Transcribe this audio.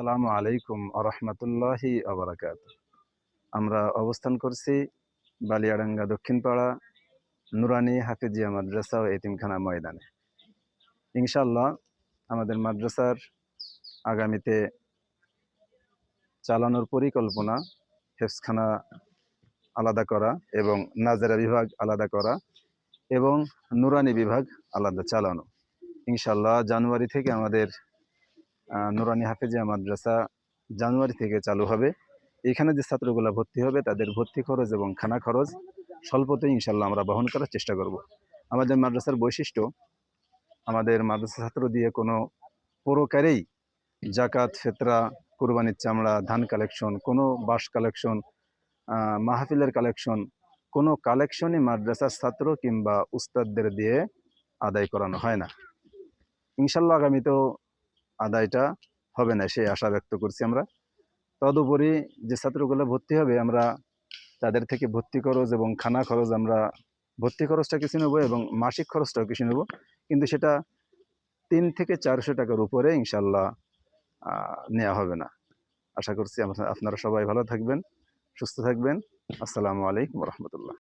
আসসালামু আলাইকুম আরহামতুল্লাহি আবরাকাত। আমরা অবস্থান করছি বালিয়াডাঙ্গা দক্ষিণপাড়া নুরানি হাফিজিয়া মাদ্রাসা ও এতিমখানা ময়দানে। ইনশাআল্লাহ আমাদের মাদ্রাসার আগামীতে চালানোর পরিকল্পনা হেফজখানা আলাদা করা এবং নাজেরা বিভাগ আলাদা করা এবং নুরানি বিভাগ আলাদা চালানো। ইনশাআল্লাহ জানুয়ারি থেকে আমাদের নুরানি হাফিজিয়া মাদ্রাসা জানুয়ারি থেকে চালু হবে। এখানে যে ছাত্রগুলো ভর্তি হবে তাদের ভর্তি খরচ এবং খানা খরচ স্বল্পতেই ইনশাল্লাহ আমরা বহন করার চেষ্টা করব। আমাদের মাদ্রাসার বৈশিষ্ট্য, আমাদের মাদ্রাসা ছাত্র দিয়ে কোনো প্রকারেই জাকাত, ফেতরা, কুরবানির চামড়া, ধান কালেকশন, কোনো বাঁশ কালেকশন, মাহফিলের কালেকশন, কোনো কালেকশনই মাদ্রাসার ছাত্র কিংবা উস্তাদদের দিয়ে আদায় করানো হয় না। ইনশাল্লাহ আগামীতেও আদায়টা হবে না সেই আশা ব্যক্ত করছি আমরা। তদুপরি যে ছাত্রগুলো ভর্তি হবে আমরা তাদের থেকে ভর্তি খরচ এবং খানা খরচ, আমরা ভর্তি খরচটা কিছু নেব এবং মাসিক খরচটাও কিছু নেব, কিন্তু সেটা 3 থেকে 400 টাকার উপরে ইনশাল্লাহ নেওয়া হবে না। আশা করছি আপনারা সবাই ভালো থাকবেন, সুস্থ থাকবেন। আসসালামু আলাইকুম রহমতুল্লাহ।